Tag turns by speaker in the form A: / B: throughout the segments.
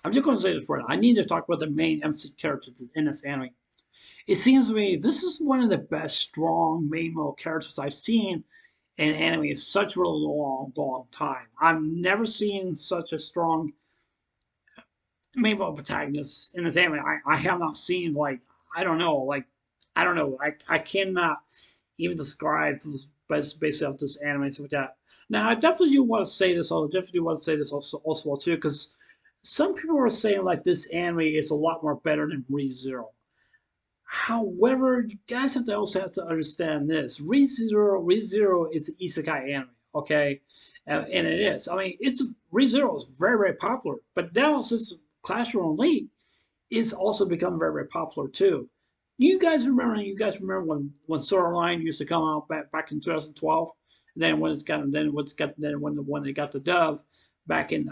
A: I'm just going to say this for now. I need to talk about the main MC characters in this anime. It seems to me this is one of the best strong main male characters I've seen in anime in such a long, long time. I've never seen such a strong main male protagonist in this anime. I have not seen like I don't know like I don't know I cannot even describe basically of this anime stuff like that. Now I definitely do want to say this. I definitely do want to say this also too because some people are saying like this anime is a lot more better than ReZero. However, you guys also have to understand this. ReZero is an isekai anime, okay? And it is. I mean, ReZero is very, very popular. But now, since Classroom Elite is also become very, very popular too. You guys remember when Sword Line used to come out back in 2012? And then when they got the dove back in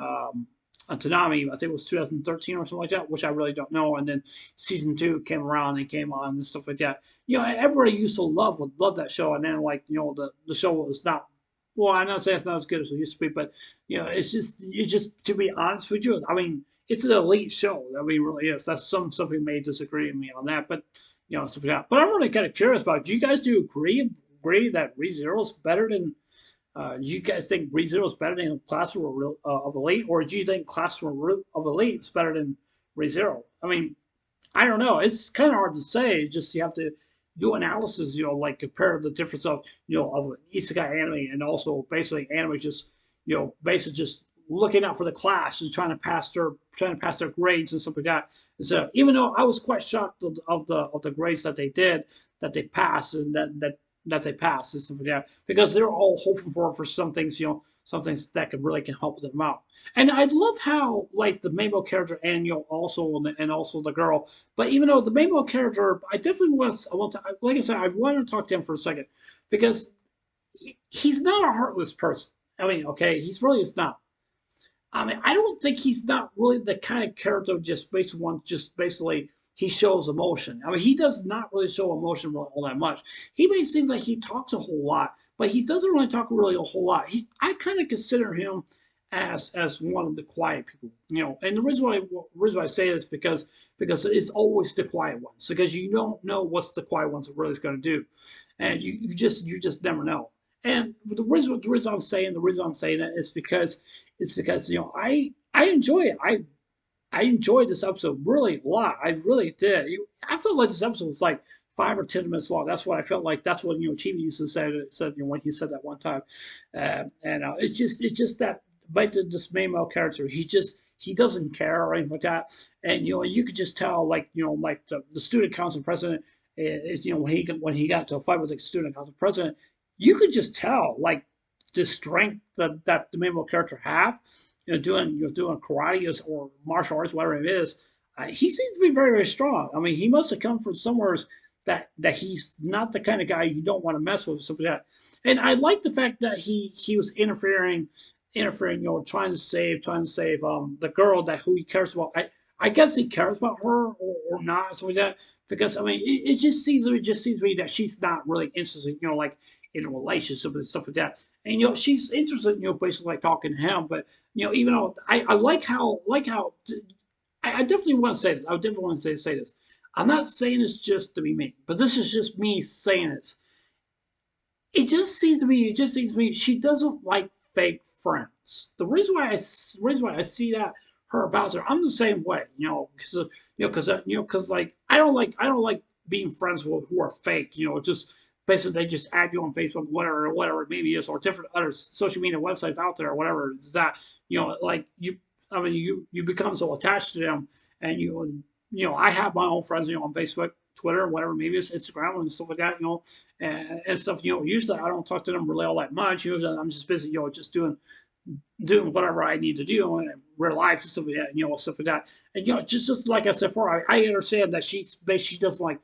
A: on Tanami, I think it was 2013 or something like that, which I really don't know. And then season two came around and came on and stuff like that. Everybody used to love that show, and then the show was not. Well, I'm not saying it's not as good as it used to be, but it's just to be honest with you, I mean, it's an elite show. I mean, really is. That's some people may disagree with me on that, but stuff like that. But I'm really kind of curious about. Do you guys agree that ReZero is better than do you guys think ReZero is better than Classroom of Elite, or do you think Classroom of Elite is better than ReZero? I mean, I don't know. It's kind of hard to say. Just you have to do analysis, like compare the difference of of isekai anime and also basically anime just basically just looking out for the class and trying to pass their grades and stuff like that. And so even though I was quite shocked of the grades that they did that they passed and that they passed and stuff like that because they're all hoping for some things some things that can help them out. And I love how like the main character and also the girl. But even though the main character, I definitely want to like I said, I want to talk to him for a second because he's not a heartless person. I mean, okay, he's really is not. I mean, I don't think he's not really the kind of character just basically he shows emotion. I mean, he does not really show emotion all that much. He makes seem like he talks a whole lot, but he doesn't really talk really a whole lot. I kind of consider him as one of the quiet people, And the reason why I say this is because it's always the quiet ones because you don't know what's the quiet ones are really going to do, and you just never know. And the reason I'm saying that is because I enjoy it. I enjoyed this episode really a lot. I really did. I felt like this episode was like 5 or 10 minutes long. That's what I felt like. That's what Chibi used to say. Said when he said that one time, and it's just that by this main male character, he doesn't care or anything like that. And you could just tell like the student council president is when he got to a fight with the student council president, you could just tell like the strength that the main male character have doing karate or martial arts, whatever it is, he seems to be very, very strong. I mean, he must have come from somewhere that he's not the kind of guy you don't want to mess with, something like that. And I like the fact that he was interfering, trying to save the girl that who he cares about. I guess he cares about her or not, something like that. Because I mean, it just seems to me that she's not really interested, like in a relationship and stuff like that. And she's interested, basically like talking to him. But even though I like how I definitely want to say this. I definitely want to say this. I'm not saying this just to be me, but this is just me saying it. It just seems to me she doesn't like fake friends. The reason why I see that her about her, I'm the same way, because like I don't like being friends with who are fake, just basically they just add you on Facebook, whatever it maybe is, or different other social media websites out there, or whatever is that, like I mean, you become so attached to them, and I have my own friends, on Facebook, Twitter, whatever, maybe it's Instagram and stuff like that, and stuff. Usually I don't talk to them really all that much. Usually I'm just busy, just doing whatever I need to do in real life and stuff like that, stuff like that. And just like I said before, I understand that she doesn't like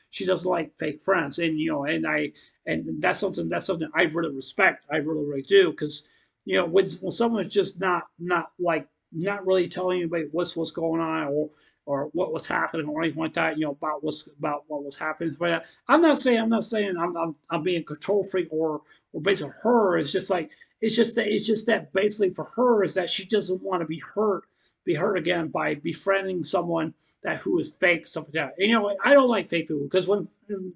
A: she doesn't like fake friends, and that's something I really respect. I really really do because when someone's just not really telling anybody what's going on or what was happening or anything like that, about what was happening. But I'm not saying I'm being a control freak or basically her. It's just that basically for her is that she doesn't want to be hurt be hurt again by befriending someone who is fake, stuff like that. And, you know, I don't like fake people, because when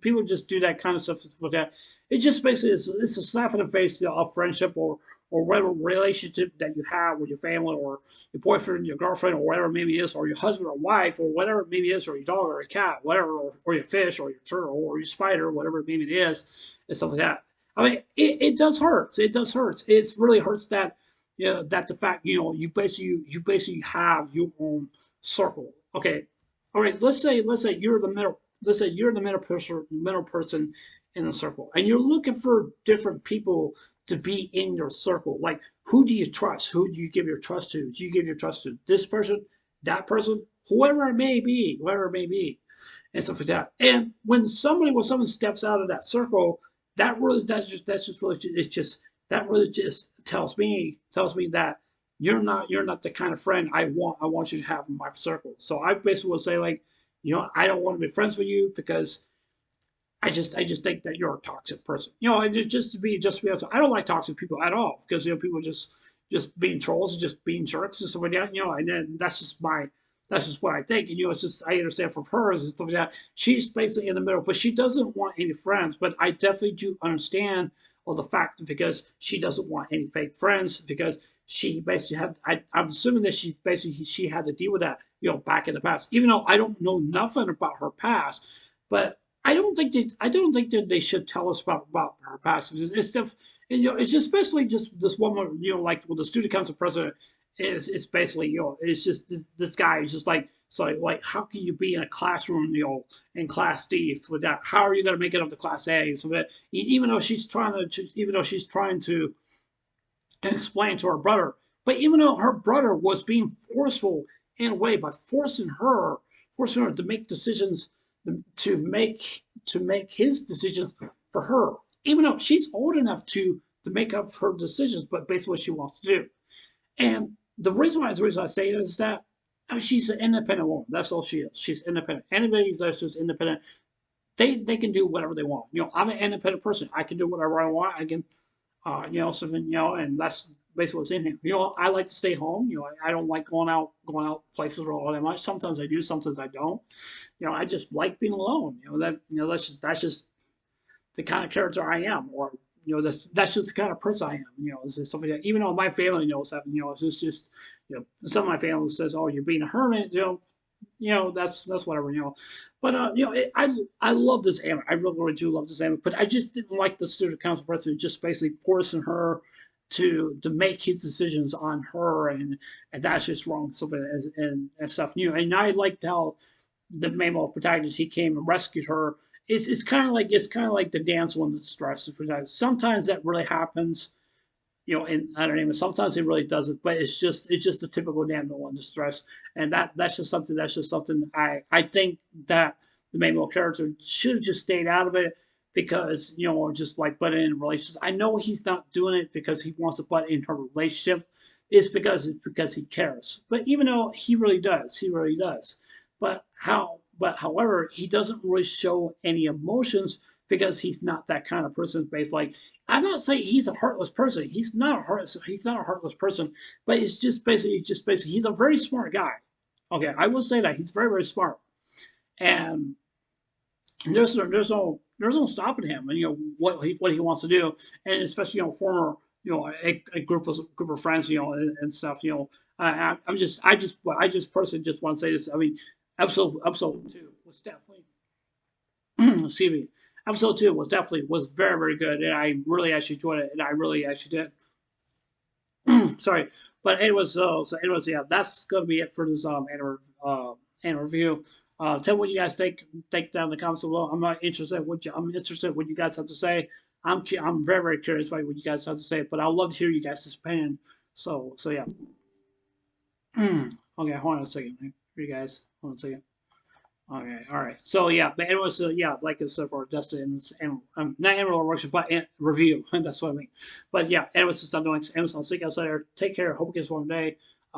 A: people just do that kind of stuff like that, it just basically it's a slap in the face of friendship, or whatever relationship that you have with your family, or your boyfriend, your girlfriend, or whatever it maybe is, or your husband or wife, or whatever it maybe is, or your dog or your cat, whatever, or your fish or your turtle or your spider, whatever maybe it is, and stuff like that. I mean, it does hurt. It does hurt. It really hurts that, you know, that the fact, you know, you basically have your own circle. Okay, all right. Let's say you're the middle. Let's say you're the middle person in the circle, and you're looking for different people to be in your circle. Like, who do you trust? Who do you give your trust to? Do you give your trust to this person, that person, whoever it may be, and stuff like that. And when someone steps out of that circle, that's just really, it's just, that really just tells me that you're not the kind of friend I want you to have in my circle. So I basically will say, like, you know, I don't want to be friends with you, because I just think that you're a toxic person. You know, and just to be honest, I don't like toxic people at all, because, you know, people just being trolls, just being jerks and stuff like that. You know, and then that's just what I think. And, you know, it's just, I understand from her and stuff like that. She's basically in the middle, but she doesn't want any friends. But I definitely do understand, well, the fact, because she doesn't want any fake friends, because she basically had. I'm assuming that she had to deal with that, you know, back in the past. Even though I don't know nothing about her past, but I don't think that they should tell us about her past. It's stuff, you know, it's just, especially just this woman, you know, like with the student council president, is it's basically, you know, it's just this guy is just like, so like, how can you be in a classroom, you know, in class D with that? How are you going to make it up to class A? So that, even though she's trying to explain to her brother, but even though her brother was being forceful in a way, by forcing her to make decisions, to make his decisions for her, even though she's old enough to make up her decisions, but basically what she wants to do. And the reason I say it is that, I mean, she's an independent woman. That's all she is. She's independent. Anybody that's just independent, they can do whatever they want. You know, I'm an independent person. I can do whatever I want. I can, you know, something, you know, and that's basically what's in here. You know, I like to stay home. You know, I don't like going out places all that much. Sometimes I do, sometimes I don't. You know, I just like being alone. You know, that's just the kind of character I am, or, you know, that's just the kind of person I am. You know, it's just something that, even though my family knows that, you know, it's just, you know, some of my family says, "Oh, you're being a hermit," you know, that's whatever, you know. But, you know, I love this anime. I really, really do love this anime. But I just didn't like the student council president just basically forcing her to make his decisions on her, and that's just wrong. So, and stuff. You know, and I liked how the main protagonist, he came and rescued her. It's kind of like the dance one that's stressed for that. Sometimes that really happens, you know, and I don't know, sometimes it really doesn't, but it's just the typical Daniel one distress, and that's just something I think that the main male character should have just stayed out of it, because, you know, just like butting in relationships. I know he's not doing it because he wants to butt in her relationship. It's because he cares. But even though he really does. However, he doesn't really show any emotions, because he's not that kind of person. Based, like, I'm not saying he's a heartless person. He's not a heartless person, but it's just basically he's a very smart guy. Okay, I will say that he's very, very smart, and there's no stopping him, and, you know, what he wants to do, and especially, you know, former, you know, a group of friends, you know, and stuff. You know, I just personally just want to say this. I mean, episode two was definitely excuse me. Episode two was very, very good, and I really actually enjoyed it, and I really actually did. Sorry, but anyways, anyways, yeah, that's gonna be it for this annual review. Tell me what you guys think down in the comments below. I'm interested what you guys have to say. I'm very, very curious about what you guys have to say, but I'd love to hear you guys' opinion. So yeah. Okay, hold on a second. Here, you guys, hold on a second. Okay, all right. So yeah, but anyways, yeah, like I said, for just and not annual workshop, but review. That's what I mean. But yeah, anyways, since I'm doing Amazon, see you guys later. Take care. Hope you guys have a one day.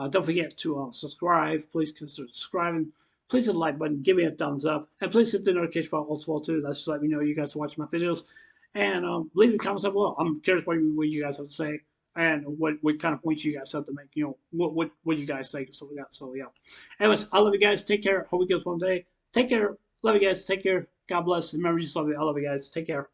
A: Don't forget to subscribe. Please consider subscribing. Please hit the like button. Give me a thumbs up, and please hit the notification bell also too. That's just let me know you guys are watching my videos, and leave the comments down below. I'm curious what you guys have to say. and what kind of points you guys have to make. What you guys think. So yeah. So yeah. Anyways, I love you guys. Take care. Hope you guys one day. Take care. Love you guys. Take care. God bless. Remember, just love you. I love you guys. Take care.